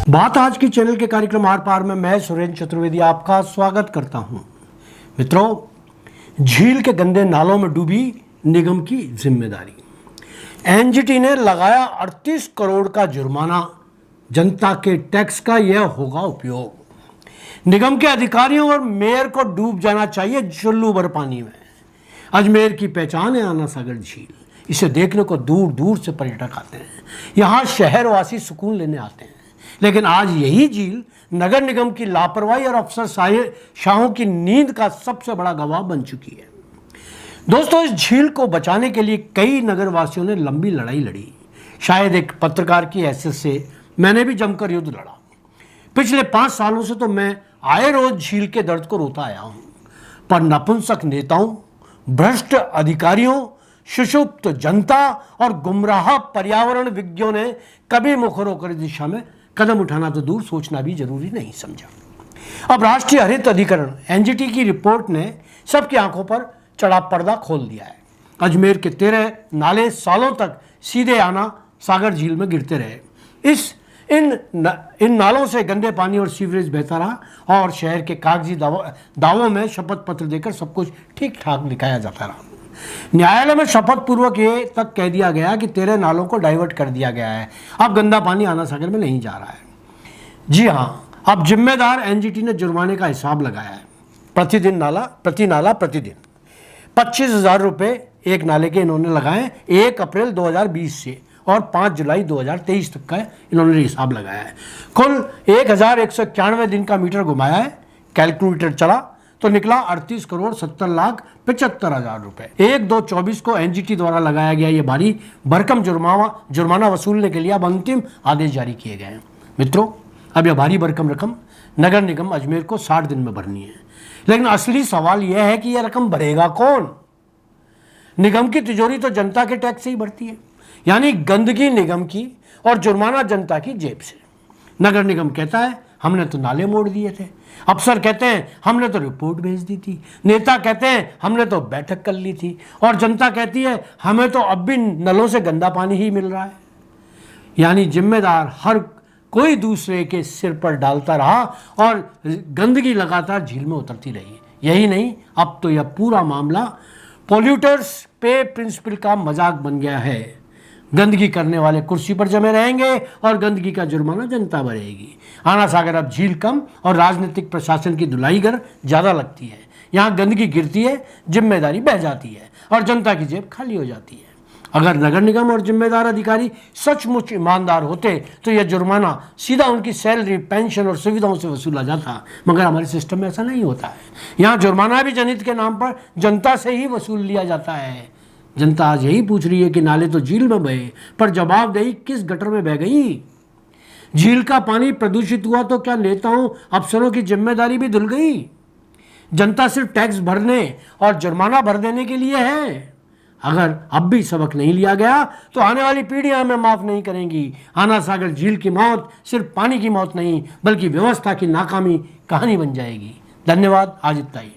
बात आज की चैनल के कार्यक्रम आर पार में मैं सुरेंद्र चतुर्वेदी आपका स्वागत करता हूं। मित्रों, झील के गंदे नालों में डूबी निगम की जिम्मेदारी। एनजीटी ने लगाया 38 करोड़ का जुर्माना, जनता के टैक्स का यह होगा उपयोग। निगम के अधिकारियों और मेयर को डूब जाना चाहिए चुल्लू भर पानी में। अजमेर की पहचान है आना सागर झील। इसे देखने को दूर दूर से पर्यटक आते हैं। यहाँ शहरवासी सुकून लेने आते हैं। लेकिन आज यही झील नगर निगम की लापरवाही और अफसर शाहों की नींद का सबसे बड़ा गवाह बन चुकी है। दोस्तों, इस झील को बचाने के लिए कई नगरवासियों ने लंबी लड़ाई लड़ी। शायद एक पत्रकार की हैसियत से मैंने भी जमकर युद्ध लड़ा। पिछले 5 सालों से तो मैं आए रोज झील के दर्द को रोता आया हूँ, पर नपुंसक नेताओं, भ्रष्ट अधिकारियों, सुषुप्त जनता और गुमराह पर्यावरण विज्ञों ने कभी मुखर होकर इस दिशा में कदम उठाना तो दूर, सोचना भी जरूरी नहीं समझा। अब राष्ट्रीय हरित अधिकरण एनजीटी की रिपोर्ट ने सबकी आंखों पर चढ़ा पर्दा खोल दिया है। अजमेर के 13 नाले सालों तक सीधे आना सागर झील में गिरते रहे। इन नालों से गंदे पानी और सीवरेज बहता रहा और शहर के कागजी दावों में शपथ पत्र देकर सब कुछ ठीक ठाक दिखाया जाता रहा। न्यायालय में शपथ पूर्वक ये तक कह दिया गया कि 13 नालों को डाइवर्ट कर दिया गया है। अब गंदा पानी आना सागर में नहीं जा रहा है। जी हाँ, अब जिम्मेदार एनजीटी ने जुर्माने का हिसाब लगाया है। प्रति नाला प्रतिदिन 25,000 रुपये एक नाले के इन्होंने लगाए 1 अप्रैल 2020 से और 5 जुलाई 2023 तक का इन्होंने हिसाब लगाया है। कुल 1191 दिन का मीटर घुमाया है। कैलकुलेटर चला तो निकला 38 करोड़ 70 लाख 75 हजार रुपए। 1/2/24 को एनजीटी द्वारा लगाया गया ये भारी भरकम जुर्माना वसूलने के लिए अब अंतिम आदेश जारी किए गए हैं। मित्रों, अब यह भारी भरकम रकम नगर निगम अजमेर को 60 दिन में भरनी है। लेकिन असली सवाल यह है कि यह रकम भरेगा कौन? निगम की तिजोरी तो जनता के टैक्स से ही भरती है, यानी गंदगी निगम की और जुर्माना जनता की जेब से। नगर निगम कहता है हमने तो नाले मोड़ दिए थे, अफसर कहते हैं हमने तो रिपोर्ट भेज दी थी, नेता कहते हैं हमने तो बैठक कर ली थी, और जनता कहती है हमें तो अब भी नलों से गंदा पानी ही मिल रहा है। यानी जिम्मेदार हर कोई दूसरे के सिर पर डालता रहा और गंदगी लगातार झील में उतरती रही। यही नहीं, अब तो यह पूरा मामला पोल्यूटर्स पे प्रिंसिपल का मजाक बन गया है। गंदगी करने वाले कुर्सी पर जमे रहेंगे और गंदगी का जुर्माना जनता भरेगी। आना सागर अब झील कम और राजनीतिक प्रशासन की धुलाईगर ज़्यादा लगती है। यहाँ गंदगी गिरती है, जिम्मेदारी बह जाती है और जनता की जेब खाली हो जाती है। अगर नगर निगम और जिम्मेदार अधिकारी सचमुच ईमानदार होते तो यह जुर्माना सीधा उनकी सैलरी, पेंशन और सुविधाओं से वसूला जाता, मगर हमारे सिस्टम में ऐसा नहीं होता है। यहाँ जुर्माना भी जनहित के नाम पर जनता से ही वसूल लिया जाता है। जनता आज यही पूछ रही है कि नाले तो झील में बहे, पर जवाबदेही किस गटर में बह गई? झील का पानी प्रदूषित हुआ तो क्या नेताओं, अफसरों की जिम्मेदारी भी धुल गई? जनता सिर्फ टैक्स भरने और जुर्माना भर देने के लिए है। अगर अब भी सबक नहीं लिया गया तो आने वाली पीढ़ियां हमें माफ नहीं करेंगी। आना सागर झील की मौत सिर्फ पानी की मौत नहीं, बल्कि व्यवस्था की नाकामी कहानी बन जाएगी। धन्यवाद। आज इतना ही।